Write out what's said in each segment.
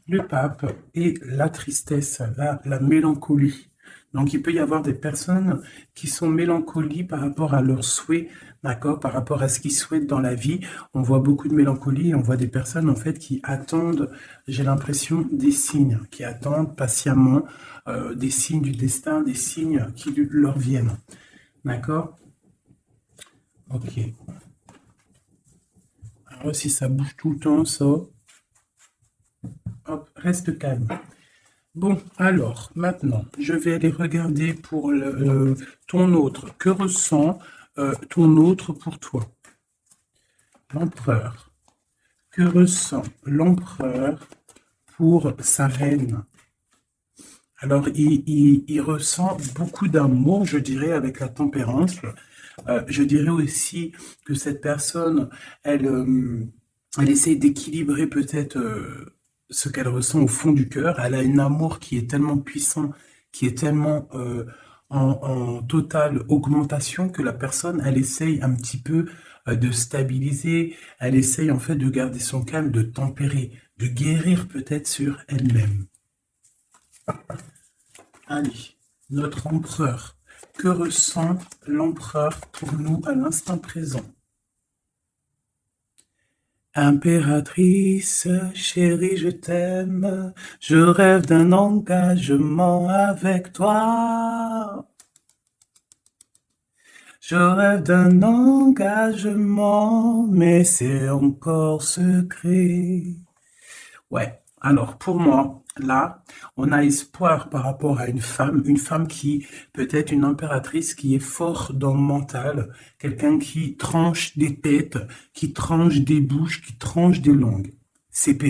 le pape et la tristesse, la mélancolie. Donc, il peut y avoir des personnes qui sont mélancoliques par rapport à leurs souhaits, d'accord, par rapport à ce qu'ils souhaitent dans la vie. On voit beaucoup de mélancolie, on voit des personnes, en fait, qui attendent, j'ai l'impression, des signes, qui attendent patiemment des signes du destin, des signes qui leur viennent. D'accord? Ok. Alors, si ça bouge tout le temps, ça, hop, reste calme. Bon, alors, maintenant, je vais aller regarder pour ton autre. Que ressent ton autre pour toi? L'empereur. Que ressent l'empereur pour sa reine? Alors, il ressent beaucoup d'amour, je dirais, avec la tempérance. Je dirais aussi que cette personne, elle essaie d'équilibrer peut-être ce qu'elle ressent au fond du cœur. Elle a un amour qui est tellement puissant, qui est tellement en totale augmentation que la personne, elle essaye un petit peu de stabiliser. Elle essaye en fait de garder son calme, de tempérer, de guérir peut-être sur elle-même. Allez, notre empereur. Que ressent l'empereur pour nous à l'instant présent? Impératrice, chérie, je t'aime, je rêve d'un engagement avec toi. Je rêve d'un engagement, mais c'est encore secret. Ouais, alors pour moi, là, on a espoir par rapport à une femme qui peut être une impératrice qui est forte dans le mental, quelqu'un qui tranche des têtes, qui tranche des bouches, qui tranche des langues. C'est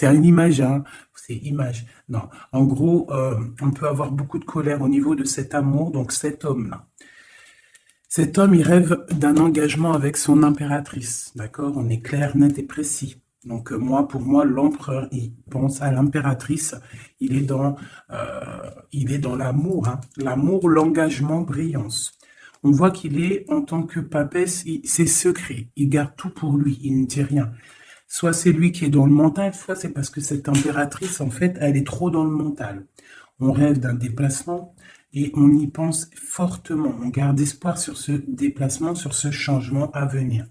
une image, hein, c'est image. Non, en gros, on peut avoir beaucoup de colère au niveau de cet amour, donc cet homme-là. Cet homme, il rêve d'un engagement avec son impératrice, d'accord? On est clair, net et précis. Donc moi, pour moi, l'empereur, il pense à l'impératrice. Il est dans l'amour, hein. L'amour, l'engagement, brillance. On voit qu'il est, en tant que papesse, c'est secret. Il garde tout pour lui, il ne dit rien. Soit c'est lui qui est dans le mental, soit c'est parce que cette impératrice, en fait, elle est trop dans le mental. On rêve d'un déplacement et on y pense fortement. On garde espoir sur ce déplacement, sur ce changement à venir.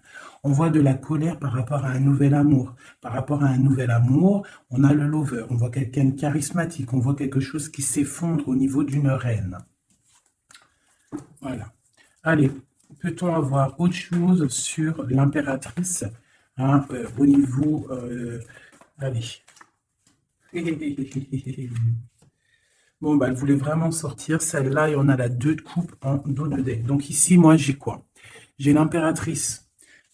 On voit de la colère par rapport à un nouvel amour. Par rapport à un nouvel amour, on a le lover. On voit quelqu'un de charismatique. On voit quelque chose qui s'effondre au niveau d'une reine. Voilà. Allez, peut-on avoir autre chose sur l'impératrice, hein, au niveau... allez. Bon, bah, elle voulait vraiment sortir celle-là et on a la 2 de coupe en dos de deck. Donc ici, moi, j'ai quoi? J'ai l'impératrice.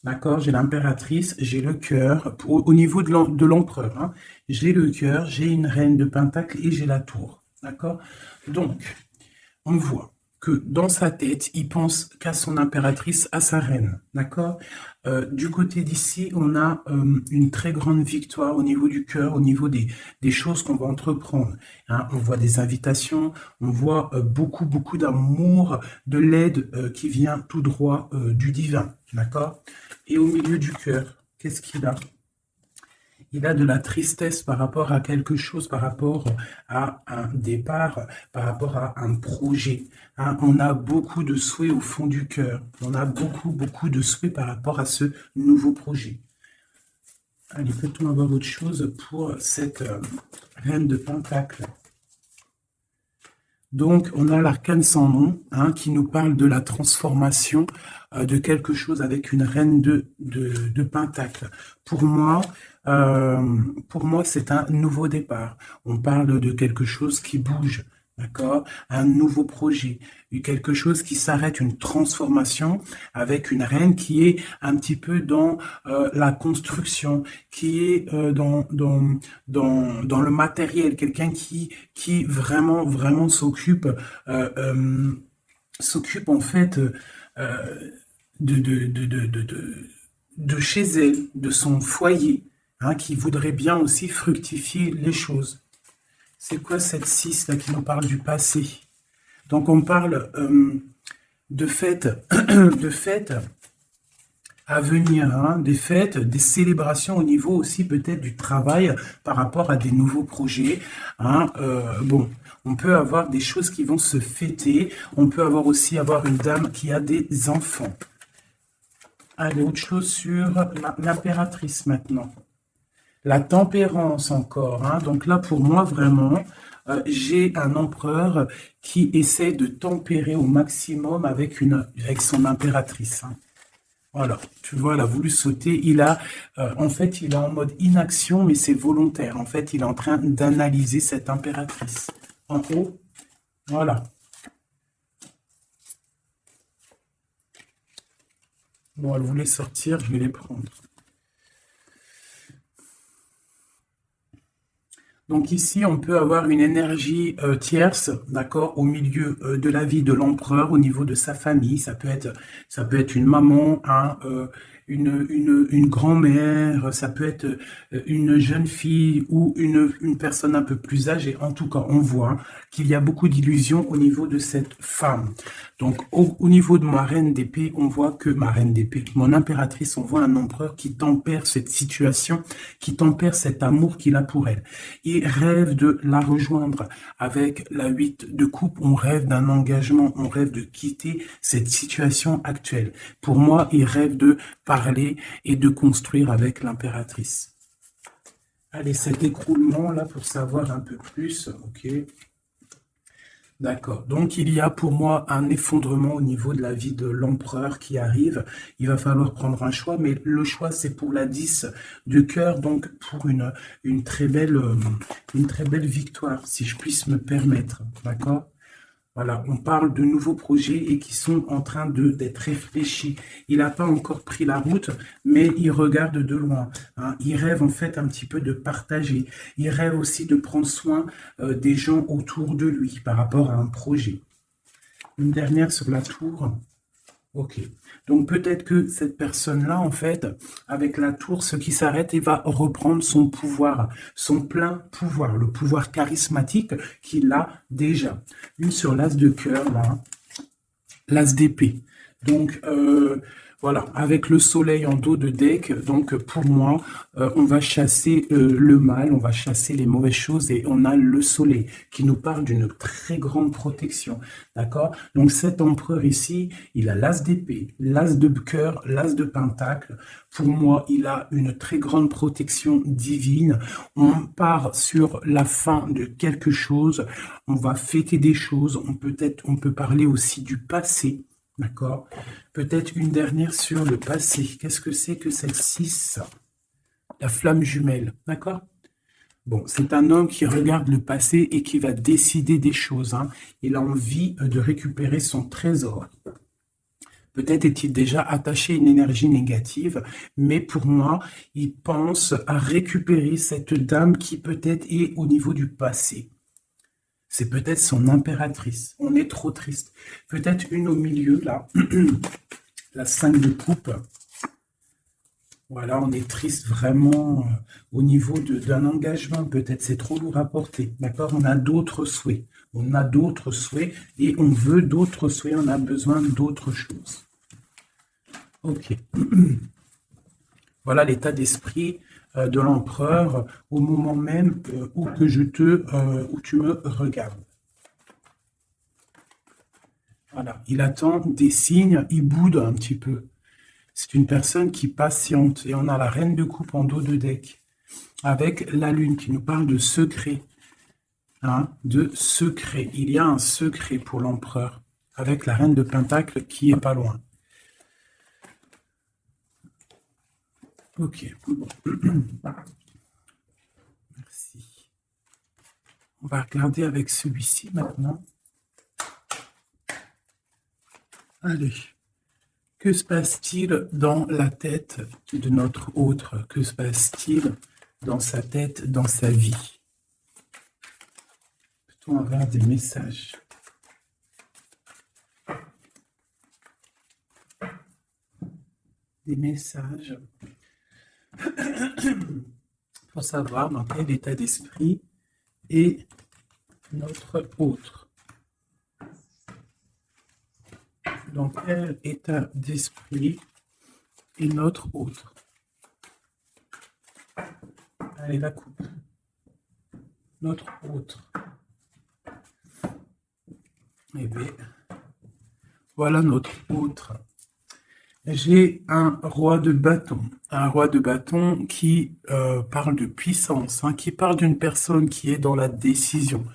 D'accord? J'ai l'impératrice, j'ai le cœur. Au niveau de l'empereur, hein, j'ai le cœur, j'ai une reine de pentacle et j'ai la tour. D'accord? Donc, on voit que dans sa tête, il pense qu'à son impératrice, à sa reine. D'accord? Du côté d'ici, on a une très grande victoire au niveau du cœur, au niveau des choses qu'on va entreprendre. Hein. On voit des invitations, on voit beaucoup, beaucoup d'amour, de l'aide qui vient tout droit du divin. D'accord? Et au milieu du cœur, qu'est-ce qu'il a? Il a de la tristesse par rapport à quelque chose, par rapport à un départ, par rapport à un projet. Hein. On a beaucoup de souhaits au fond du cœur. On a beaucoup, beaucoup de souhaits par rapport à ce nouveau projet. Allez, peut-on avoir autre chose pour cette reine de Pentacle? Donc, on a l'arcane sans nom, hein, qui nous parle de la transformation de quelque chose avec une reine de Pentacle. Pour moi, c'est un nouveau départ. On parle de quelque chose qui bouge, d'accord? Un nouveau projet, quelque chose qui s'arrête, une transformation avec une reine qui est un petit peu dans la construction, qui est dans le matériel, quelqu'un qui vraiment, vraiment s'occupe en fait de, de, de, de, de, de- de chez elle, de son foyer, hein, qui voudrait bien aussi fructifier les choses. C'est quoi cette 6 là qui nous parle du passé? Donc on parle de fête, de fête à venir, hein, des fêtes, des célébrations au niveau aussi peut-être du travail par rapport à des nouveaux projets. Hein. Bon, on peut avoir des choses qui vont se fêter. On peut avoir aussi avoir une dame qui a des enfants. Allez, autre chose sur l'impératrice maintenant. La tempérance encore. Hein. Donc là, pour moi, vraiment, j'ai un empereur qui essaie de tempérer au maximum avec son impératrice. Hein. Voilà, tu vois, elle a voulu sauter. En fait, il est en mode inaction, mais c'est volontaire. En fait, il est en train d'analyser cette impératrice. En haut, voilà. Bon, elle voulait sortir, je vais les prendre. Donc ici, on peut avoir une énergie tierce, d'accord, au milieu de la vie de l'empereur, au niveau de sa famille. Ça peut être une maman, hein, une grand-mère, ça peut être une jeune fille ou une personne un peu plus âgée. En tout cas, on voit qu'il y a beaucoup d'illusions au niveau de cette femme. Donc, au niveau de ma reine d'épée, on voit que ma reine d'épée, mon impératrice, on voit un empereur qui tempère cette situation, qui tempère cet amour qu'il a pour elle. Il rêve de la rejoindre avec la 8 de coupe. On rêve d'un engagement, on rêve de quitter cette situation actuelle. Pour moi, il rêve de parler et de construire avec l'impératrice. Allez, cet écroulement-là, pour savoir un peu plus, ok. D'accord. Donc, il y a pour moi un effondrement au niveau de la vie de l'empereur qui arrive. Il va falloir prendre un choix, mais le choix, c'est pour la 10 de cœur, donc pour une très belle victoire, si je puisse me permettre. D'accord? Voilà, on parle de nouveaux projets et qui sont en train d'être réfléchis. Il n'a pas encore pris la route, mais il regarde de loin. Hein. Il rêve en fait un petit peu de partager. Il rêve aussi de prendre soin des gens autour de lui par rapport à un projet. Une dernière sur la tour. Ok. Donc peut-être que cette personne-là, en fait, avec la tour, ce qui s'arrête, il va reprendre son pouvoir, son plein pouvoir, le pouvoir charismatique qu'il a déjà. Une sur l'as de cœur, là, l'as d'épée. Donc, voilà, avec le soleil en dos de deck, donc pour moi, on va chasser le mal, on va chasser les mauvaises choses et on a le soleil qui nous parle d'une très grande protection, d'accord? Donc cet empereur ici, il a l'as d'épée, l'as de cœur, l'as de pentacle. Pour moi, il a une très grande protection divine. On part sur la fin de quelque chose, on va fêter des choses, on peut parler aussi du passé. D'accord. Peut-être une dernière sur le passé. Qu'est-ce que c'est que cette 6? La flamme jumelle. D'accord. Bon, c'est un homme qui regarde le passé et qui va décider des choses. Hein. Il a envie de récupérer son trésor. Peut-être est-il déjà attaché à une énergie négative, mais pour moi, il pense à récupérer cette dame qui peut-être est au niveau du passé. C'est peut-être son impératrice. On est trop triste. Peut-être une au milieu, là. La 5 de coupe. Voilà, on est triste vraiment au niveau d'un engagement. Peut-être c'est trop lourd à porter. D'accord? On a d'autres souhaits. On a d'autres souhaits et on veut d'autres souhaits. On a besoin d'autres choses. Ok. Voilà l'état d'esprit de l'empereur au moment même où tu me regardes. Voilà, il attend des signes, il boude un petit peu. C'est une personne qui patiente. Et on a la reine de coupe en dos de deck avec la lune qui nous parle de secret. Hein, de secret. Il y a un secret pour l'empereur avec la reine de pentacle qui est pas loin. Ok. Merci. On va regarder avec celui-ci maintenant. Allez. Que se passe-t-il dans la tête de notre autre? Que se passe-t-il dans sa tête, dans sa vie? Peut-on avoir des messages? Des messages pour savoir dans quel état d'esprit est notre autre. Dans quel état d'esprit et notre autre. Allez, la coupe. Notre autre. Et bien, voilà notre autre. J'ai un roi de bâton. Un roi de bâton qui parle de puissance, hein, qui parle d'une personne qui est dans la décision.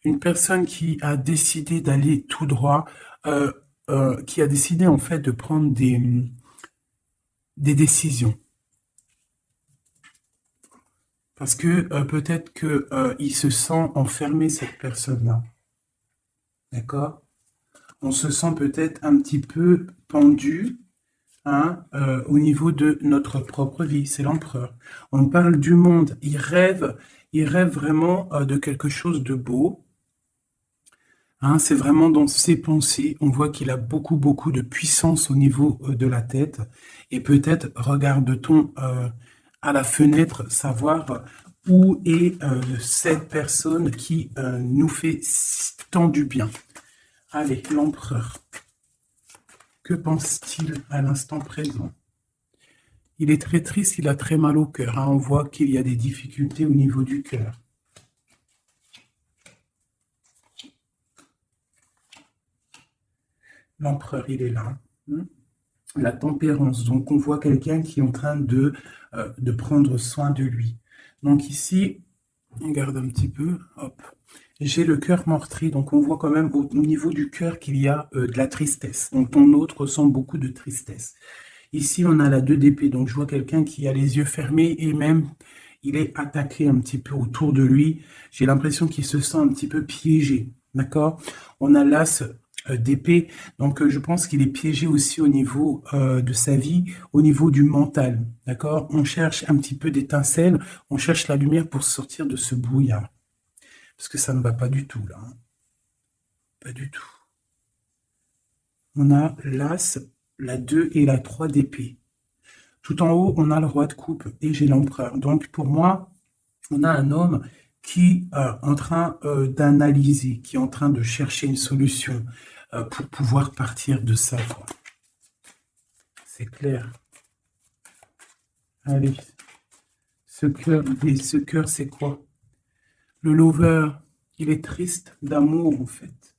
Une personne qui a décidé d'aller tout droit, qui a décidé en fait de prendre des décisions. Parce que peut-être que il se sent enfermé, cette personne-là. D'accord? On se sent peut-être un petit peu pendu, hein, au niveau de notre propre vie. C'est l'empereur. On parle du monde. Il rêve vraiment de quelque chose de beau. Hein, c'est vraiment dans ses pensées. On voit qu'il a beaucoup de puissance au niveau de la tête. Et peut-être regarde-t-on à la fenêtre savoir où est cette personne qui nous fait tant du bien. Allez, l'empereur. Que pense-t-il à l'instant présent? Il est très triste, il a très mal au cœur. Hein. On voit qu'il y a des difficultés au niveau du cœur. L'empereur, il est là. La tempérance. Donc, on voit quelqu'un qui est en train de prendre soin de lui. Donc ici, on regarde un petit peu. Hop. J'ai le cœur meurtri. Donc, on voit quand même au niveau du cœur qu'il y a de la tristesse. Donc, ton autre ressent beaucoup de tristesse. Ici, on a la 2 d'épée. Donc, je vois quelqu'un qui a les yeux fermés et même, il est attaqué un petit peu autour de lui. J'ai l'impression qu'il se sent un petit peu piégé. D'accord? On a l'as d'épée. Donc, je pense qu'il est piégé aussi au niveau de sa vie, au niveau du mental. D'accord? On cherche un petit peu d'étincelle. On cherche la lumière pour sortir de ce brouillard. Parce que ça ne va pas du tout, là. Hein. Pas du tout. On a l'as, la 2 et la 3 d'épée. Tout en haut, on a le roi de coupe et j'ai l'empereur. Donc, pour moi, on a un homme qui est en train d'analyser, qui est en train de chercher une solution pour pouvoir partir de ça. C'est clair. Allez. Ce cœur, c'est quoi? Le lover, il est triste d'amour, en fait.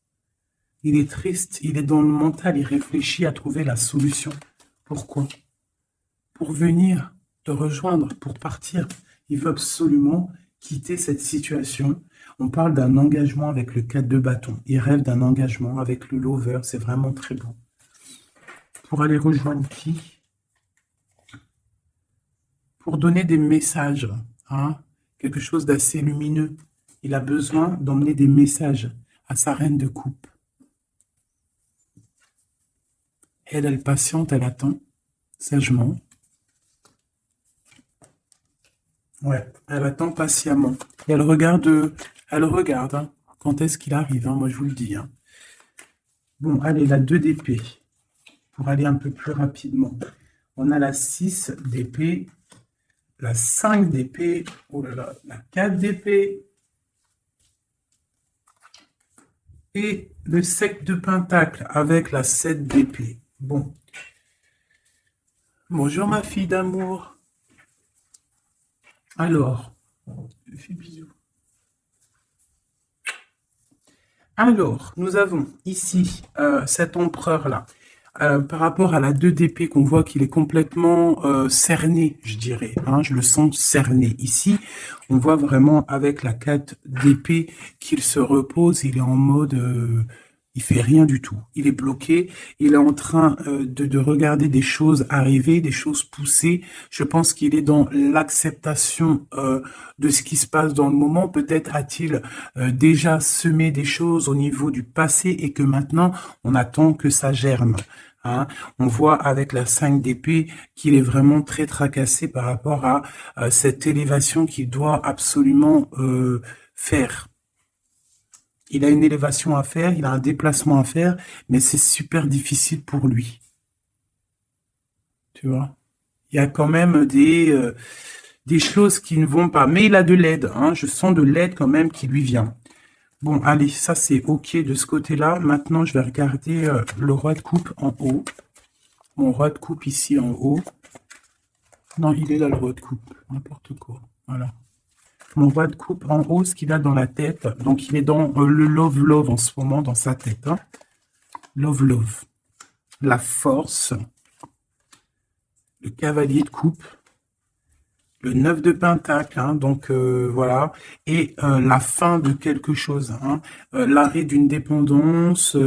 Il est triste, il est dans le mental, il réfléchit à trouver la solution. Pourquoi? Pour venir te rejoindre, pour partir. Il veut absolument quitter cette situation. On parle d'un engagement avec le 4 de bâton. Il rêve d'un engagement avec le lover. C'est vraiment très beau. Pour aller rejoindre qui? Pour donner des messages. Hein? Quelque chose d'assez lumineux. Il a besoin d'emmener des messages à sa reine de coupe. Elle patiente, elle attend sagement. Ouais, elle attend patiemment. Et elle regarde hein, quand est-ce qu'il arrive, hein, moi je vous le dis. Hein. Bon, allez, la 2 d'épée, pour aller un peu plus rapidement. On a la 6 d'épée, la 5 d'épée, oh là là, la 4 d'épée, et le 7 de pentacle avec la 7 d'épée. Bon. Bonjour ma fille d'amour. Alors, fais bisous. Alors, nous avons ici cet empereur-là. Par rapport à la 2 d'épée, qu'on voit qu'il est complètement cerné, je dirais. Hein, je le sens cerné. Ici, on voit vraiment avec la 4 d'épée qu'il se repose. Il est en mode... il fait rien du tout. Il est bloqué. Il est en train de regarder des choses arriver, des choses pousser. Je pense qu'il est dans l'acceptation de ce qui se passe dans le moment. Peut-être a-t-il déjà semé des choses au niveau du passé et que maintenant, on attend que ça germe. Hein. On voit avec la 5 d'épée qu'il est vraiment très tracassé par rapport à cette élévation qu'il doit absolument faire. Il a une élévation à faire, il a un déplacement à faire, mais c'est super difficile pour lui. Tu vois? Il y a quand même des choses qui ne vont pas. Mais il a de l'aide, hein. Je sens de l'aide quand même qui lui vient. Bon, allez, ça c'est OK de ce côté-là. Maintenant, je vais regarder le roi de coupe en haut. Mon roi de coupe ici en haut. Non, il est là, le roi de coupe. N'importe quoi. Voilà. Mon roi de coupe en haut, ce qu'il a dans la tête. Donc, il est dans le love en ce moment, dans sa tête. Hein. Love. La force. Le cavalier de coupe. Le 9 de pentacle, hein, donc voilà, et la fin de quelque chose, hein, l'arrêt d'une dépendance,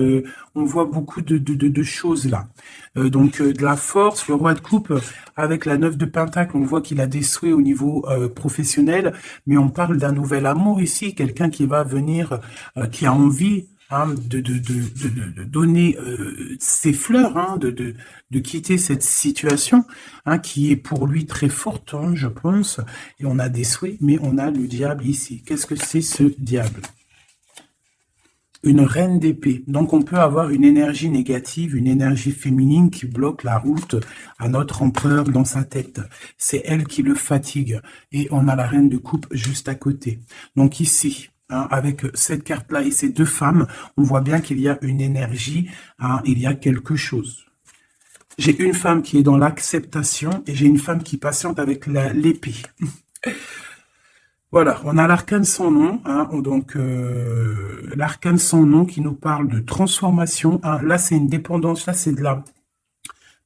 on voit beaucoup de choses là. Donc de la force, le roi de coupe, avec la 9 de pentacle, on voit qu'il a des souhaits au niveau professionnel, mais on parle d'un nouvel amour ici, quelqu'un qui va venir, qui a envie, hein, de donner ses fleurs, hein, de quitter cette situation, hein, qui est pour lui très forte, hein, je pense. Et on a des souhaits, mais on a le diable ici. Qu'est-ce que c'est ce diable? Une reine d'épée. Donc on peut avoir une énergie négative, une énergie féminine qui bloque la route à notre empereur dans sa tête. C'est elle qui le fatigue. Et on a la reine de coupe juste à côté. Donc ici, hein, avec cette carte-là et ces deux femmes, on voit bien qu'il y a une énergie, hein, il y a quelque chose. J'ai une femme qui est dans l'acceptation et j'ai une femme qui patiente avec l'épée. Voilà, on a l'arcane sans nom, hein, donc l'arcane sans nom qui nous parle de transformation. Hein, là, c'est une dépendance, là, c'est de la...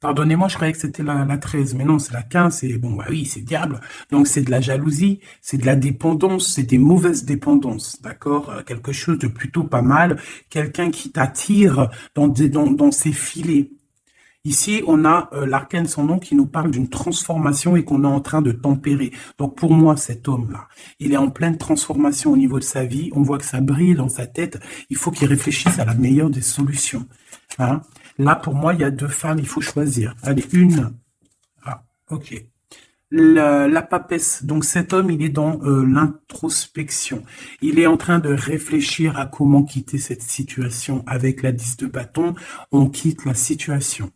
Pardonnez-moi, je croyais que c'était la 13, mais non, c'est la 15, c'est bon, bah oui, c'est diable. Donc, c'est de la jalousie, c'est de la dépendance, c'est des mauvaises dépendances, d'accord? Quelque chose de plutôt pas mal, quelqu'un qui t'attire dans ses filets. Ici, on a l'arcane sans nom qui nous parle d'une transformation et qu'on est en train de tempérer. Donc pour moi, cet homme-là, il est en pleine transformation au niveau de sa vie. On voit que ça brille dans sa tête. Il faut qu'il réfléchisse à la meilleure des solutions. Hein? Là, pour moi, il y a deux femmes, il faut choisir. Allez, une. Ah, ok. La papesse, donc cet homme, il est dans l'introspection. Il est en train de réfléchir à comment quitter cette situation. Avec la 10 de bâton, on quitte la situation.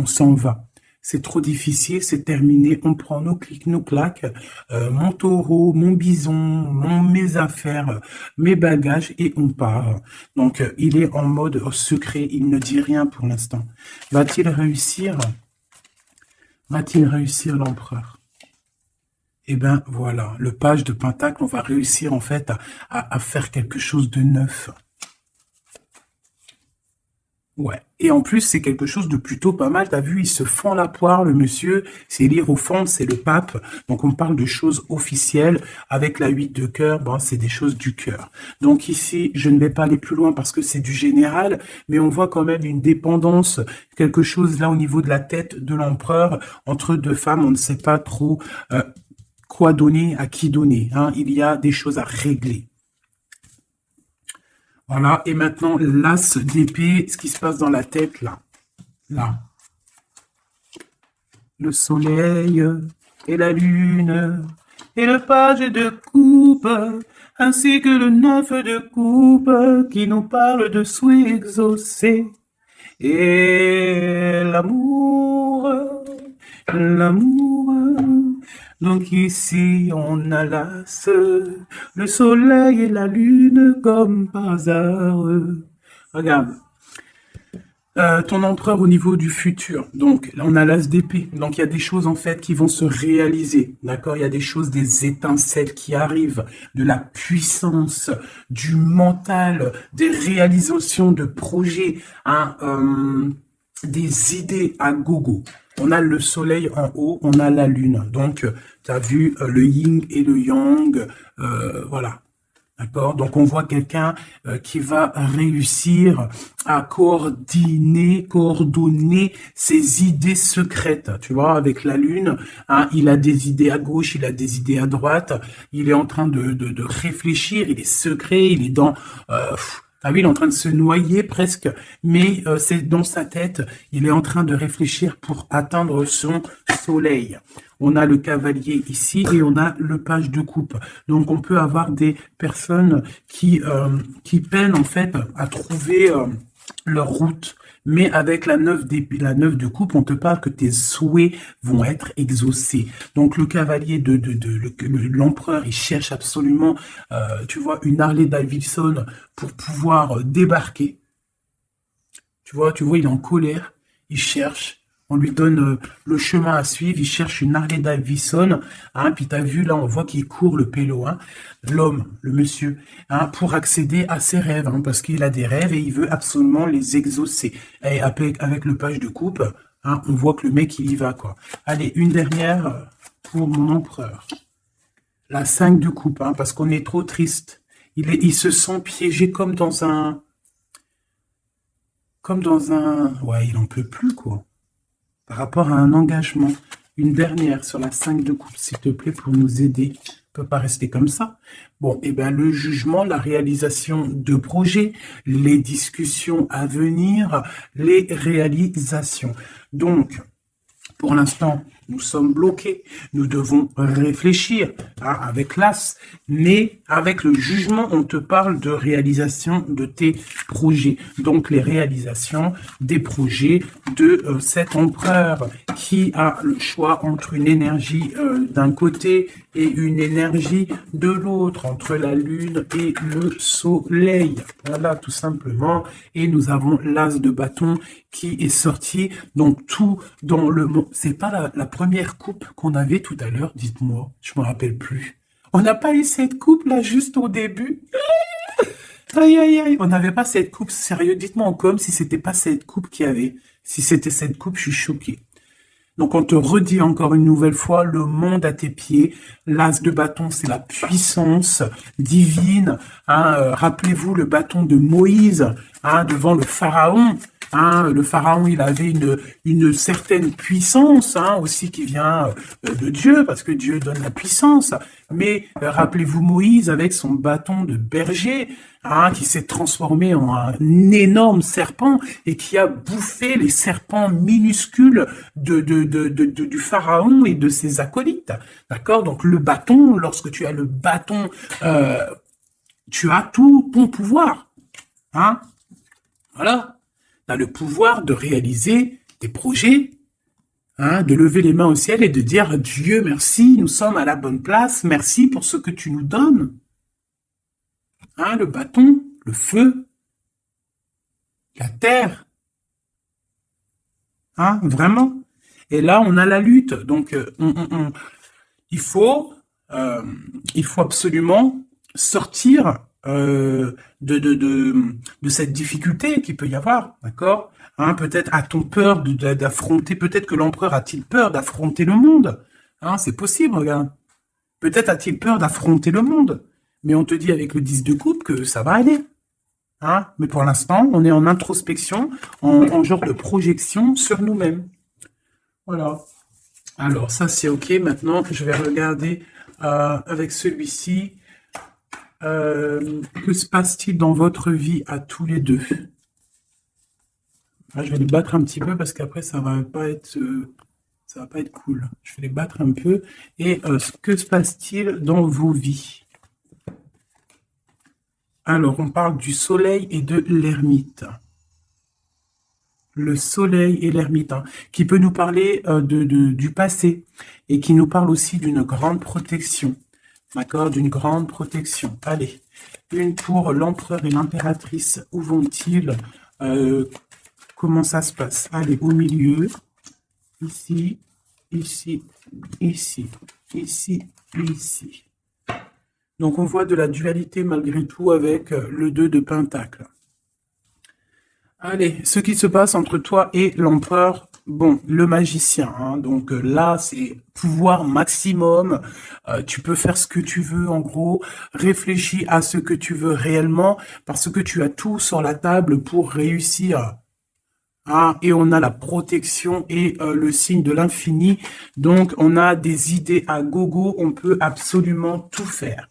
On s'en va. C'est trop difficile, c'est terminé. On prend nos clics, nos claques, mon taureau, mon bison, mes affaires, mes bagages et on part. Donc, il est en mode secret. Il ne dit rien pour l'instant. Va-t-il réussir? Va-t-il réussir, l'empereur? Eh bien, voilà. Le page de pentacle, on va réussir en fait à faire quelque chose de neuf. Ouais. Et en plus, c'est quelque chose de plutôt pas mal. T'as vu, il se fend la poire, le monsieur. C'est lire au fond, c'est le pape. Donc, on parle de choses officielles. Avec la 8 de cœur, bon, c'est des choses du cœur. Donc ici, je ne vais pas aller plus loin parce que c'est du général, mais on voit quand même une dépendance, quelque chose là au niveau de la tête de l'empereur. Entre deux femmes, on ne sait pas trop quoi donner, à qui donner. Hein. Il y a des choses à régler. Voilà, et maintenant, l'as d'épée, ce qui se passe dans la tête, là. Là. Le soleil et la lune et le page de coupe, ainsi que le 9 de coupe qui nous parle de souhaits exaucés. Et l'amour, l'amour. Donc ici, on a l'as, le soleil et la lune comme par hasard. Regarde, ton empereur au niveau du futur. Donc, là, on a l'as d'épée. Donc, il y a des choses, en fait, qui vont se réaliser. D'accord? Il y a des choses, des étincelles qui arrivent, de la puissance, du mental, des réalisations de projets, hein, des idées à gogo. On a le soleil en haut, on a la lune. Donc, tu as vu le yin et le yang, voilà. D'accord? Donc, on voit quelqu'un qui va réussir à coordonner ses idées secrètes. Tu vois, avec la lune, hein, il a des idées à gauche, il a des idées à droite. Il est en train de réfléchir, il est secret, il est dans... Ah oui, il est en train de se noyer presque, mais c'est dans sa tête, il est en train de réfléchir pour atteindre son soleil. On a le cavalier ici et on a le page de coupe. Donc on peut avoir des personnes qui peinent en fait à trouver leur route. Mais avec la 9 de coupe, on te parle que tes souhaits vont être exaucés. Donc le cavalier de l'empereur, il cherche absolument, tu vois, une Harley Davidson pour pouvoir débarquer. Tu vois, il est en colère, il cherche On lui donne le chemin à suivre. Il cherche une Harley Davidson. Hein, puis tu as vu, là, on voit qu'il court le pélo. Hein, l'homme, le monsieur, hein, pour accéder à ses rêves. Hein, parce qu'il a des rêves et il veut absolument les exaucer. Et avec le page de coupe, hein, on voit que le mec, il y va, quoi. Allez, une dernière pour mon empereur. La 5 de coupe, hein, parce qu'on est trop triste. Il se sent piégé comme dans un... Ouais, il n'en peut plus, quoi. Par rapport à un engagement. Une dernière sur la 5 de coupe, s'il te plaît, pour nous aider. On ne peut pas rester comme ça. Bon, eh bien, le jugement, la réalisation de projets, les discussions à venir, les réalisations. Donc, pour l'instant, nous sommes bloqués. Nous devons réfléchir hein, avec l'as, mais avec le jugement, on te parle de réalisation de tes projets. Donc, les réalisations des projets de cet empereur qui a le choix entre une énergie d'un côté et une énergie de l'autre, entre la lune et le soleil. Voilà, tout simplement. Et nous avons l'as de bâton qui est sorti. Donc, tout dans le monde. C'est pas la première coupe qu'on avait tout à l'heure, dites-moi. Je me rappelle plus. On n'a pas eu cette coupe là juste au début. Aïe, aïe, aïe. On n'avait pas cette coupe. Sérieux, dites-moi en com si c'était pas cette coupe qu'il y avait. Si c'était cette coupe, je suis choqué. Donc, on te redit encore une nouvelle fois, le monde à tes pieds. L'as de bâton, c'est la puissance divine. Hein, rappelez-vous le bâton de Moïse hein, devant le pharaon. Hein, le pharaon, il avait une certaine puissance hein, aussi qui vient de Dieu, parce que Dieu donne la puissance. Mais rappelez-vous Moïse avec son bâton de berger, hein, qui s'est transformé en un énorme serpent et qui a bouffé les serpents minuscules du pharaon et de ses acolytes. D'accord? Donc le bâton, lorsque tu as le bâton, tu as tout ton pouvoir. Hein? Voilà. Tu as le pouvoir de réaliser des projets, hein, de lever les mains au ciel et de dire « Dieu, merci, nous sommes à la bonne place, merci pour ce que tu nous donnes. » Hein, le bâton, le feu, la terre. Hein, vraiment. Et là, on a la lutte. Donc, il faut absolument sortir de cette difficulté qu'il peut y avoir, d'accord? Hein, peut-être a-t-on peur d'affronter, peut-être que l'empereur a-t-il peur d'affronter le monde? Hein, c'est possible, regarde. Peut-être a-t-il peur d'affronter le monde. Mais on te dit avec le 10 de coupe que ça va aller. Hein? Mais pour l'instant, on est en introspection, en genre de projection sur nous-mêmes. Voilà. Alors, ça c'est OK. Maintenant, je vais regarder avec celui-ci. Que se passe-t-il dans votre vie à tous les deux? Là, je vais les battre un petit peu parce qu'après ça va pas être cool. Je vais les battre un peu. Et que se passe-t-il dans vos vies? Alors, on parle du soleil et de l'ermite. Le soleil et l'ermite, hein, qui peut nous parler du passé et qui nous parle aussi d'une grande protection. D'accord, d'une grande protection. Allez, une pour l'empereur et l'impératrice. Où vont-ils? Comment ça se passe? Allez, au milieu. Ici, ici, ici, ici, ici. Donc, on voit de la dualité malgré tout avec le 2 de Pentacle. Allez, ce qui se passe entre toi et l'empereur, bon, le magicien, hein, donc là, c'est pouvoir maximum, tu peux faire ce que tu veux, en gros, réfléchis à ce que tu veux réellement, parce que tu as tout sur la table pour réussir. Ah, et on a la protection et le signe de l'infini, donc on a des idées à gogo, on peut absolument tout faire.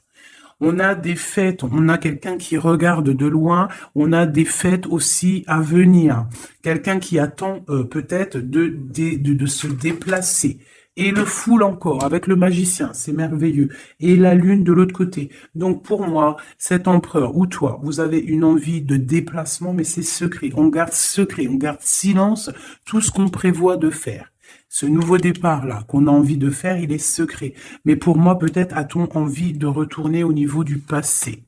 On a des fêtes, on a quelqu'un qui regarde de loin, on a des fêtes aussi à venir. Quelqu'un qui attend peut-être de se déplacer. Et le foule encore, avec le magicien, c'est merveilleux. Et la lune de l'autre côté. Donc pour moi, cet empereur ou toi, vous avez une envie de déplacement, mais c'est secret. On garde secret, on garde silence tout ce qu'on prévoit de faire. Ce nouveau départ-là qu'on a envie de faire, il est secret. Mais pour moi, peut-être a-t-on envie de retourner au niveau du passé.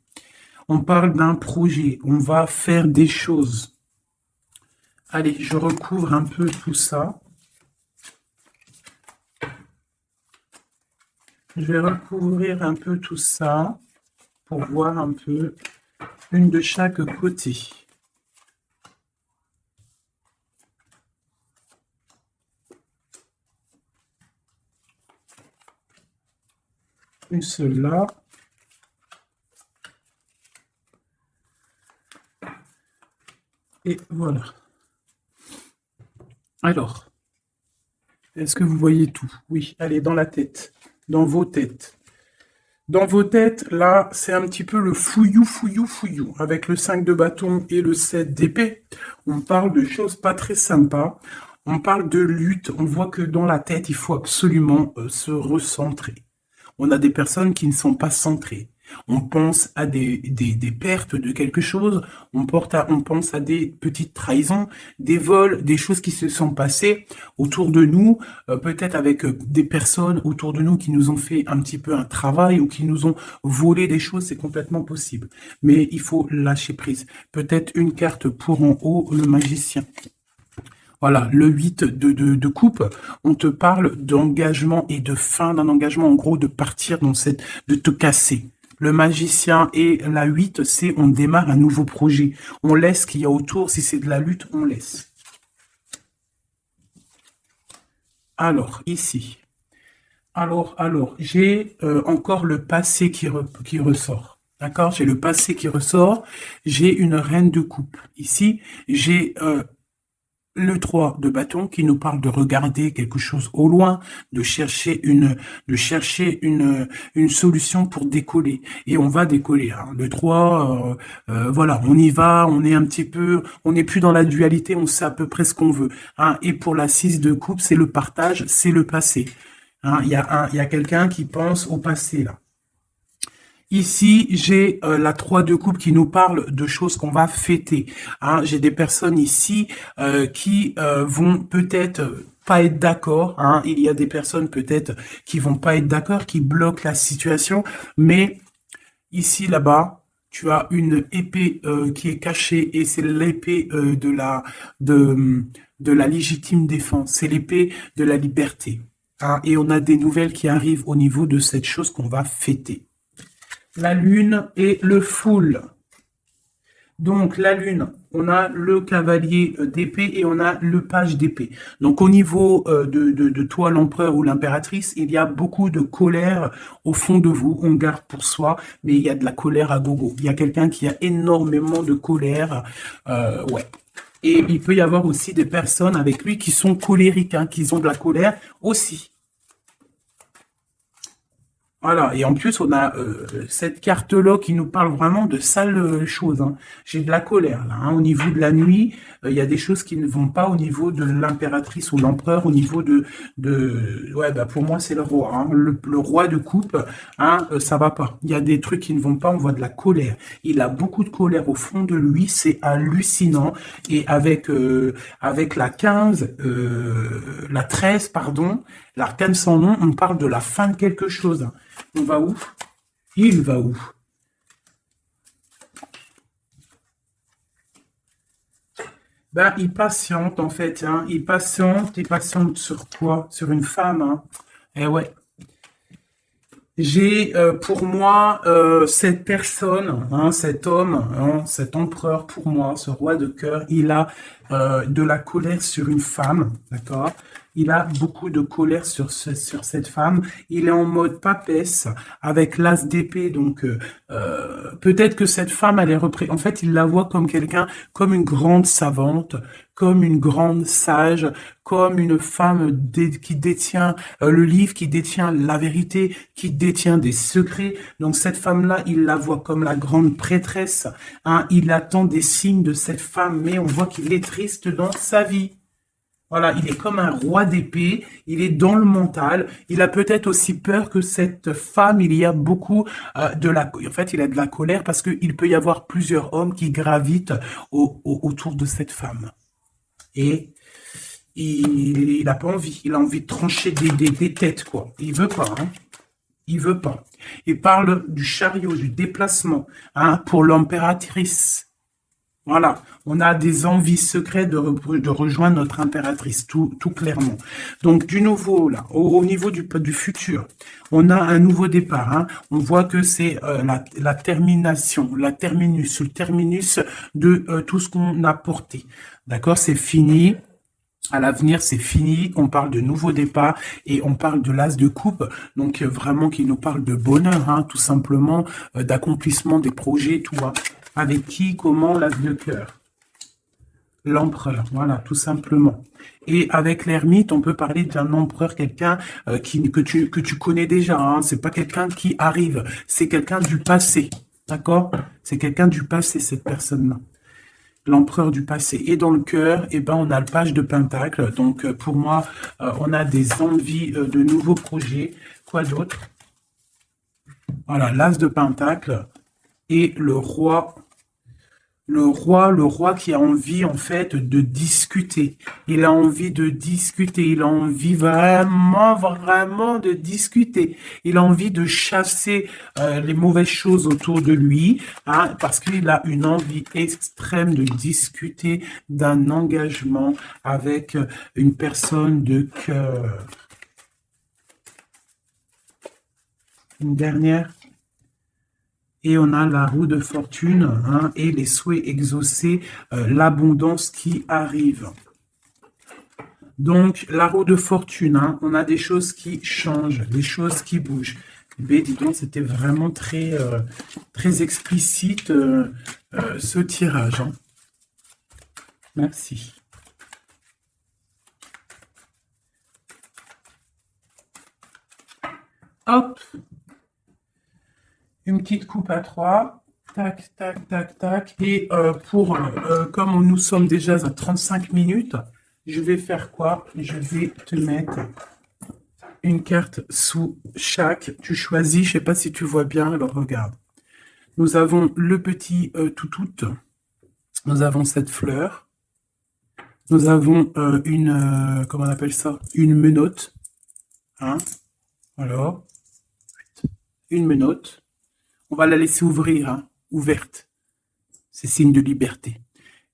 On parle d'un projet, on va faire des choses. Allez, je recouvre un peu tout ça. Je vais recouvrir un peu tout ça pour voir un peu une de chaque côté. Une seule là. Et voilà. Alors, est-ce que vous voyez tout? Oui, allez, dans la tête, dans vos têtes. Dans vos têtes, là, c'est un petit peu le fouillou, fouillou, fouillou. Avec le 5 de bâton et le 7 d'épée, on parle de choses pas très sympas. On parle de lutte. On voit que dans la tête, il faut absolument se recentrer. On a des personnes qui ne sont pas centrées. On pense à des pertes de quelque chose, on pense à des petites trahisons, des vols, des choses qui se sont passées autour de nous, peut-être avec des personnes autour de nous qui nous ont fait un petit peu un travail ou qui nous ont volé des choses, c'est complètement possible. Mais il faut lâcher prise. Peut-être une carte pour en haut, le magicien. Voilà, le 8 de coupe, on te parle d'engagement et de fin d'un engagement, en gros, de partir dans de te casser. Le magicien et la 8, c'est on démarre un nouveau projet. On laisse ce qu'il y a autour, si c'est de la lutte, on laisse. Alors, ici. Alors, j'ai encore le passé qui ressort. D'accord? J'ai le passé qui ressort. J'ai une reine de coupe. Ici, j'ai le 3 de bâton qui nous parle de regarder quelque chose au loin, de chercher une solution pour décoller. Et on va décoller. Hein. Le 3, voilà, on y va, on est un petit peu, on n'est plus dans la dualité, on sait à peu près ce qu'on veut. Hein. Et pour la 6 de coupe, c'est le partage, c'est le passé. Hein. Il y a quelqu'un qui pense au passé là. Ici, j'ai la 3 de coupe qui nous parle de choses qu'on va fêter. Hein, j'ai des personnes ici qui vont peut-être pas être d'accord. Hein, il y a des personnes peut-être qui vont pas être d'accord, qui bloquent la situation. Mais ici, là-bas, tu as une épée qui est cachée et c'est l'épée de la légitime défense. C'est l'épée de la liberté. Hein, et on a des nouvelles qui arrivent au niveau de cette chose qu'on va fêter. La lune et le foule. Donc la lune, on a le cavalier d'épée et on a le page d'épée. Donc au niveau de toi, l'empereur ou l'impératrice, il y a beaucoup de colère au fond de vous. On garde pour soi, mais il y a de la colère à gogo. Il y a quelqu'un qui a énormément de colère. Ouais. Et il peut y avoir aussi des personnes avec lui qui sont colériques, hein, qui ont de la colère aussi. Voilà, et en plus, on a cette carte-là qui nous parle vraiment de sales choses. Hein. J'ai de la colère, là. Hein. Au niveau de la nuit, il y a des choses qui ne vont pas au niveau de l'impératrice ou l'empereur, au niveau ouais, bah pour moi, c'est le roi. Hein. Le roi de coupe, hein, ça va pas. Il y a des trucs qui ne vont pas, on voit de la colère. Il a beaucoup de colère au fond de lui, c'est hallucinant. Et avec la 15, la 13, pardon, l'arcane sans nom, on parle de la fin de quelque chose. Hein. On va où? Il va où? Ben, il patiente, en fait. Hein. Il patiente sur quoi? Sur une femme. Hein. Eh ouais. J'ai pour moi cette personne, hein, cet homme, hein, cet empereur pour moi, ce roi de cœur, il a de la colère sur une femme, d'accord? Il a beaucoup de colère sur cette femme. Il est en mode papesse avec l'as d'épée, donc peut-être que cette femme, elle est en fait, il la voit comme quelqu'un, comme une grande savante, comme une grande sage, comme une femme qui détient le livre, qui détient la vérité, qui détient des secrets. Donc cette femme-là, il la voit comme la grande prêtresse. Hein, il attend des signes de cette femme, mais on voit qu'il est triste dans sa vie. Voilà, il est comme un roi d'épée, il est dans le mental, il a peut-être aussi peur que cette femme, il y a beaucoup en fait, il a de la colère parce qu'il peut y avoir plusieurs hommes qui gravitent autour de cette femme. Et il n'a pas envie, il a envie de trancher des têtes, quoi. Il veut pas, hein. Il veut pas. Il parle du chariot, du déplacement, hein, pour l'impératrice. Voilà, on a des envies secrètes de rejoindre notre impératrice, tout clairement. Donc, du nouveau, là, au niveau du futur, on a un nouveau départ. Hein. On voit que c'est la termination, le terminus de tout ce qu'on a porté. D'accord, c'est fini. À l'avenir, c'est fini. On parle de nouveau départ et on parle de l'as de coupe. Donc, vraiment, qui nous parle de bonheur, hein, tout simplement, d'accomplissement des projets, tout. Hein. Avec qui, comment, l'as de cœur. L'empereur, voilà, tout simplement. Et avec l'ermite, on peut parler d'un empereur, quelqu'un que tu connais déjà. Hein. C'est pas quelqu'un qui arrive, c'est quelqu'un du passé. D'accord? C'est quelqu'un du passé, cette personne-là. L'empereur du passé. Et dans le cœur, eh ben, on a le page de Pentacle. Donc, pour moi, on a des envies de nouveaux projets. Quoi d'autre? Voilà, l'as de Pentacle et le roi qui a envie, en fait, de discuter. Il a envie de discuter. Il a envie vraiment de discuter. Il a envie de chasser les mauvaises choses autour de lui, hein, parce qu'il a une envie extrême de discuter d'un engagement avec une personne de cœur. Une dernière. Et on a la roue de fortune, hein, et les souhaits exaucés, l'abondance qui arrive. Donc, la roue de fortune, hein, on a des choses qui changent, des choses qui bougent. Mais dis donc, c'était vraiment très explicite ce tirage. Hein. Merci. Hop. Une petite coupe à 3, tac, tac, tac, tac. Et comme nous sommes déjà à 35 minutes, je vais faire quoi? Je vais te mettre une carte sous chaque. Tu choisis, je ne sais pas si tu vois bien, alors regarde. Nous avons le petit toutout. Nous avons cette fleur. Nous avons comment on appelle ça? Une menotte. Hein? Alors, une menotte. On va la laisser ouvrir, hein, ouverte. C'est signe de liberté.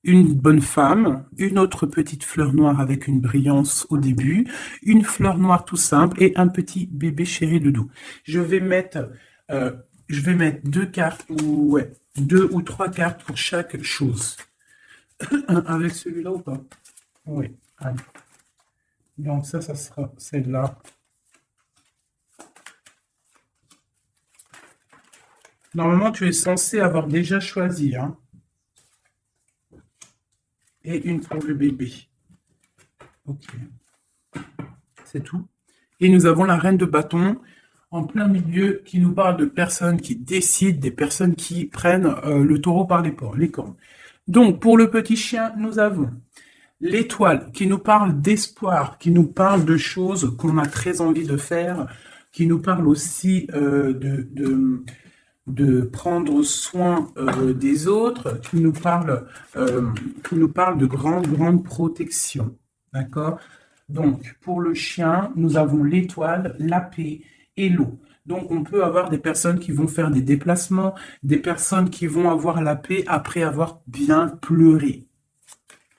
Une bonne femme, une autre petite fleur noire avec une brillance au début, une fleur noire tout simple et un petit bébé chéri doudou. Je vais mettre 2 cartes, ouais, 2 ou 3 cartes pour chaque chose. Avec celui-là ou pas? Oui, allez. Donc ça sera celle-là. Normalement, tu es censé avoir déjà choisi. Hein. Et une pour le bébé. Ok. C'est tout. Et nous avons la reine de bâton en plein milieu qui nous parle de personnes qui décident, des personnes qui prennent le taureau par les cornes. Donc, pour le petit chien, nous avons l'étoile qui nous parle d'espoir, qui nous parle de choses qu'on a très envie de faire, qui nous parle aussi de prendre soin des autres, qui nous parle de grande protection. D'accord? Donc, pour le chien, nous avons l'étoile, la paix et l'eau. Donc, on peut avoir des personnes qui vont faire des déplacements, des personnes qui vont avoir la paix après avoir bien pleuré.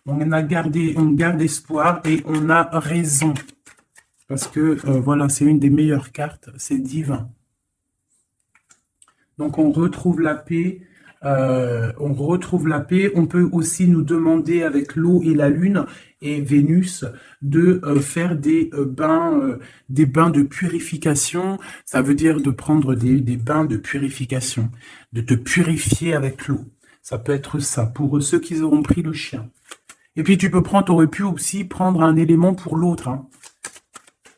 On garde espoir et on a raison. Parce que, voilà, c'est une des meilleures cartes, c'est divin. Donc, on retrouve la paix. On peut aussi nous demander avec l'eau et la lune et Vénus de faire des bains de purification. Ça veut dire de prendre des bains de purification, de te purifier avec l'eau. Ça peut être ça pour ceux qui auront pris le chien. Et puis tu aurais pu aussi prendre un élément pour l'autre. Hein.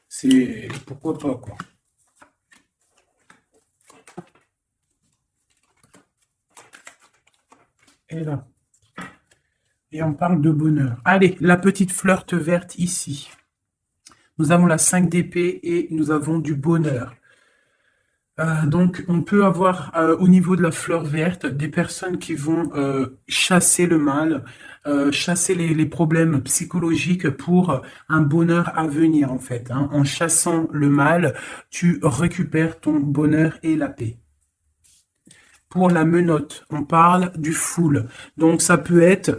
C'est pourquoi pas quoi. Et là. Et on parle de bonheur. Allez, la petite fleur verte ici. Nous avons la 5 d'épée et nous avons du bonheur. Donc, on peut avoir au niveau de la fleur verte des personnes qui vont chasser le mal, chasser les problèmes psychologiques pour un bonheur à venir en fait. Hein. En chassant le mal, tu récupères ton bonheur et la paix. Pour la menotte, on parle du full. Donc, ça peut être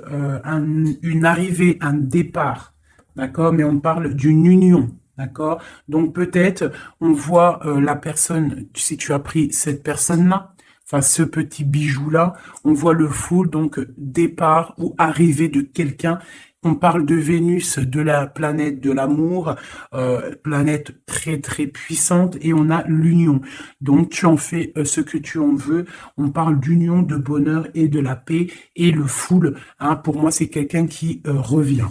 une arrivée, un départ, d'accord? Mais on parle d'une union, d'accord? Donc, peut-être, on voit la personne, si tu as pris cette personne-là, enfin, ce petit bijou-là, on voit le full, donc départ ou arrivée de quelqu'un. On parle de Vénus, de la planète de l'amour, planète très très puissante, et on a l'union. Donc tu en fais ce que tu en veux. On parle d'union, de bonheur et de la paix. Et le full, hein, pour moi, c'est quelqu'un qui revient.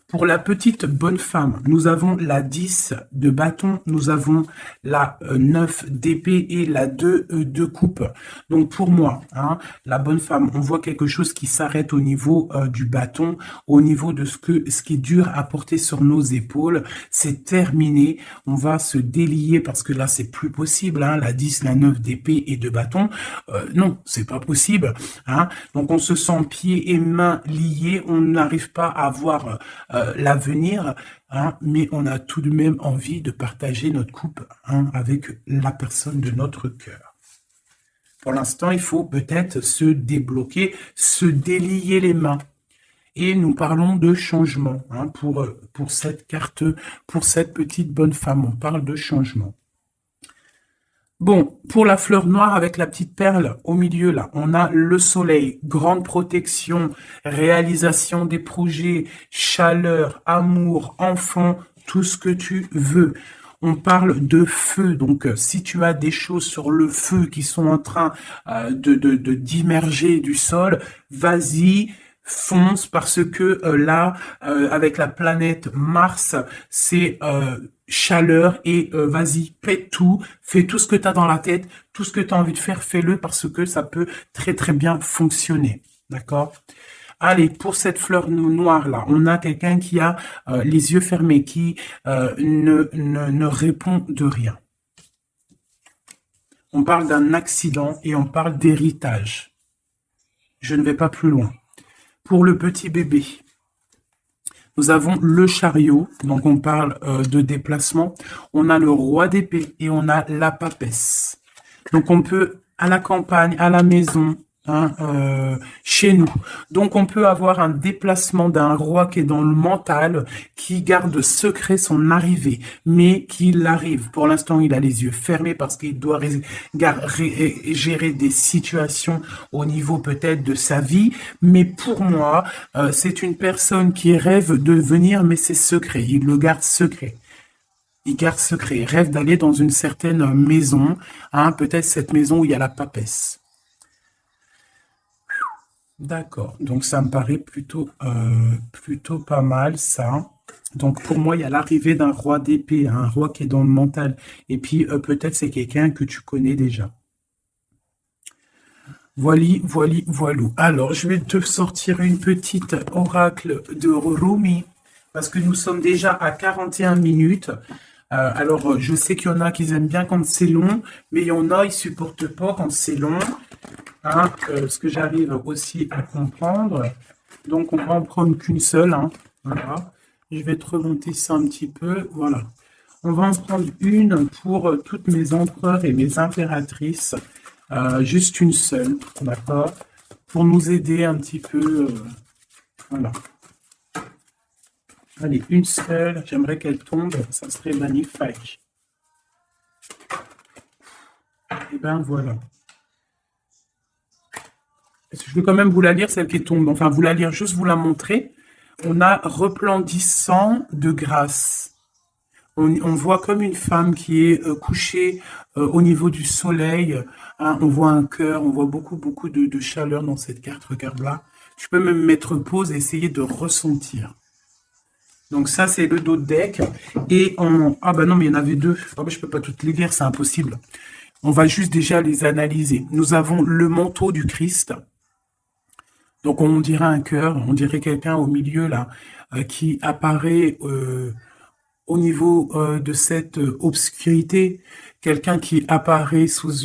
Pour la petite bonne femme, nous avons la 10 de bâton, nous avons la 9 d'épée et la 2 de coupe. Donc pour moi, hein, la bonne femme, on voit quelque chose qui s'arrête au niveau du bâton, au niveau de ce qui est dur à porter sur nos épaules. C'est terminé, on va se délier parce que là c'est plus possible, hein, la 10, la 9 d'épée et de bâton. Non, c'est pas possible. Hein. Donc on se sent pieds et mains liés, on n'arrive pas à voir l'avenir, hein, mais on a tout de même envie de partager notre coupe, hein, avec la personne de notre cœur. Pour l'instant, il faut peut-être se débloquer, se délier les mains. Et nous parlons de changement, hein, pour cette carte, pour cette petite bonne femme, on parle de changement. Bon, pour la fleur noire avec la petite perle au milieu, là, on a le soleil, grande protection, réalisation des projets, chaleur, amour, enfant, tout ce que tu veux. On parle de feu, donc si tu as des choses sur le feu qui sont en train d'immerger du sol, vas-y, fonce, parce que là, avec la planète Mars, c'est chaleur, et vas-y, pète tout, fais tout ce que tu as dans la tête, tout ce que tu as envie de faire, fais-le, parce que ça peut très très bien fonctionner. D'accord? Allez, pour cette fleur noire là, on a quelqu'un qui a les yeux fermés, qui ne répond de rien. On parle d'un accident et on parle d'héritage. Je ne vais pas plus loin. Pour le petit bébé, nous avons le chariot, donc on parle de déplacement. On a le roi d'épée et on a la papesse. Donc on peut, à la campagne, à la maison, hein, chez nous. Donc on peut avoir un déplacement d'un roi qui est dans le mental, qui garde secret son arrivée, mais qu'il arrive. Pour l'instant, il a les yeux fermés parce qu'il doit gérer des situations au niveau peut-être de sa vie. Mais pour moi, c'est une personne qui rêve de venir, mais c'est secret. Il le garde secret. Il garde secret. Il rêve d'aller dans une certaine maison, hein, peut-être cette maison où il y a la papesse. D'accord, donc ça me paraît plutôt pas mal, ça. Donc pour moi, il y a l'arrivée d'un roi d'épée, un roi qui est dans le mental. Et puis peut-être c'est quelqu'un que tu connais déjà. Voilou. Alors, je vais te sortir une petite oracle de Rumi, parce que nous sommes déjà à 41 minutes. Alors, je sais qu'il y en a qui aiment bien quand c'est long, mais il y en a, ils supportent pas quand c'est long. Hein, ce que j'arrive aussi à comprendre. Donc, on va en prendre qu'une seule. Hein, voilà. Je vais te remonter ça un petit peu. Voilà. On va en prendre une pour toutes mes empereurs et mes impératrices. Juste une seule, d'accord? Pour nous aider un petit peu. Voilà. Allez, une seule. J'aimerais qu'elle tombe. Ça serait magnifique. Et ben voilà. Je vais quand même vous la lire, celle qui tombe. Enfin, vous la lire, juste vous la montrer. On a resplendissant de grâce. On voit comme une femme qui est couchée au niveau du soleil. Hein, on voit un cœur, on voit beaucoup de chaleur dans cette carte. Regarde-là. Tu peux même mettre pause et essayer de ressentir. Donc ça, c'est le dos de deck. Et on... Ah ben non, mais il y en avait deux. Oh, ben, je peux pas toutes les lire, c'est impossible. On va juste déjà les analyser. Nous avons le manteau du Christ. Donc on dirait un cœur, on dirait quelqu'un au milieu là, qui apparaît au niveau de cette obscurité, quelqu'un qui apparaît sous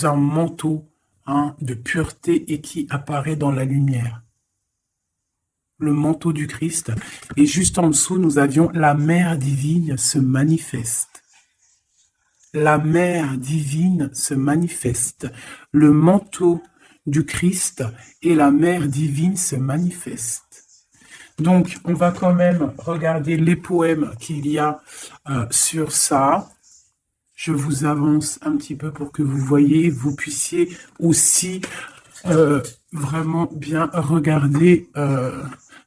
un manteau, hein, de pureté, et qui apparaît dans la lumière. Le manteau du Christ. Et juste en dessous, nous avions la mère divine se manifeste. la mère divine se manifeste. Le manteau du Christ et la mère divine se manifestent. Donc, on va quand même regarder les poèmes qu'il y a sur ça. Je vous avance un petit peu pour que vous voyez, vous puissiez aussi vraiment bien regarder.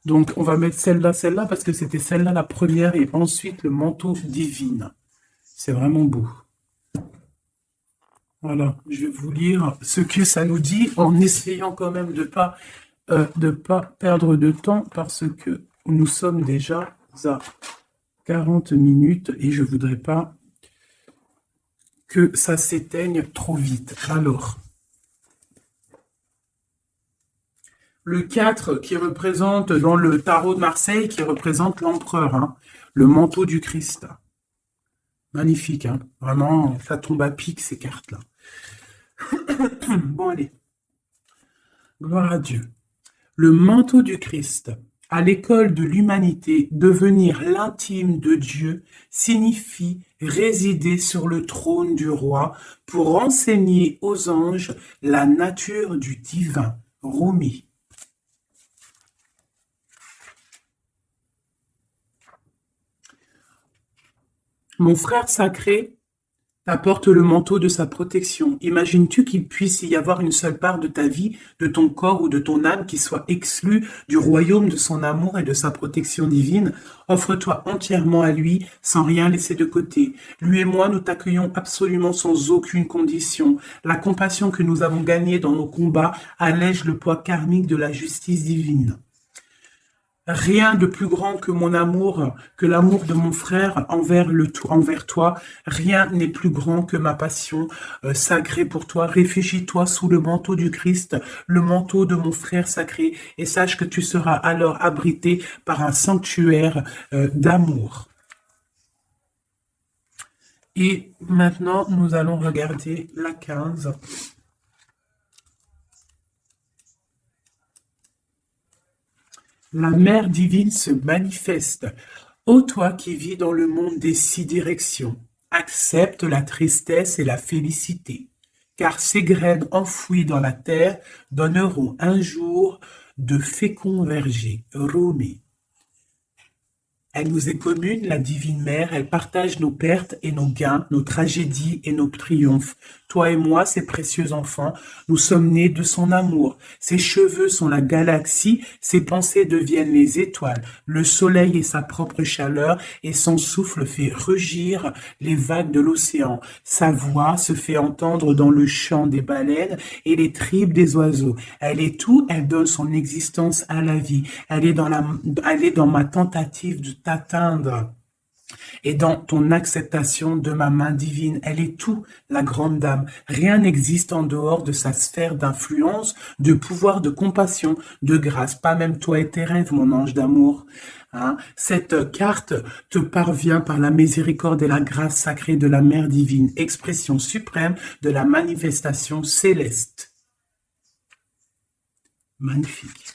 Donc, on va mettre celle-là, parce que c'était celle-là la première, et ensuite le manteau divin. C'est vraiment beau. Voilà, je vais vous lire ce que ça nous dit, en essayant quand même de pas perdre de temps, parce que nous sommes déjà à 40 minutes, et je voudrais pas que ça s'éteigne trop vite. Alors, le 4 qui représente, dans le tarot de Marseille, qui représente l'empereur, hein, le manteau du Christ. Magnifique, hein, vraiment, ça tombe à pic ces cartes-là. Bon, allez. Gloire à Dieu. Le manteau du Christ. À l'école de l'humanité, devenir l'intime de Dieu signifie résider sur le trône du roi pour enseigner aux anges la nature du divin. Rumi. Mon frère sacré t'apporte le manteau de sa protection. Imagines-tu qu'il puisse y avoir une seule part de ta vie, de ton corps ou de ton âme qui soit exclue du royaume de son amour et de sa protection divine? Offre-toi entièrement à lui, sans rien laisser de côté. Lui et moi, nous t'accueillons absolument sans aucune condition. La compassion que nous avons gagnée dans nos combats allège le poids karmique de la justice divine. Rien de plus grand que mon amour, que l'amour de mon frère envers toi. Rien n'est plus grand que ma passion sacrée pour toi. Réfugie-toi sous le manteau du Christ, le manteau de mon frère sacré, et sache que tu seras alors abrité par un sanctuaire d'amour. Et maintenant, nous allons regarder la 15. La mère divine se manifeste. Ô toi qui vis dans le monde des 6 directions, accepte la tristesse et la félicité, car ces graines enfouies dans la terre donneront un jour de féconds vergers. Rumi. Elle nous est commune, la divine mère, elle partage nos pertes et nos gains, nos tragédies et nos triomphes. Toi et moi, ses précieux enfants, nous sommes nés de son amour. Ses cheveux sont la galaxie, ses pensées deviennent les étoiles. Le soleil est sa propre chaleur et son souffle fait rugir les vagues de l'océan. Sa voix se fait entendre dans le chant des baleines et les tripes des oiseaux. Elle est tout, elle donne son existence à la vie. Elle est dans ma tentative de t'atteindre et dans ton acceptation de ma main divine. Elle est tout, la grande dame. Rien n'existe en dehors de sa sphère d'influence, de pouvoir, de compassion, de grâce. Pas même toi et tes rêves, mon ange d'amour. Hein? Cette carte te parvient par la miséricorde et la grâce sacrée de la Mère divine, expression suprême de la manifestation céleste. Magnifique.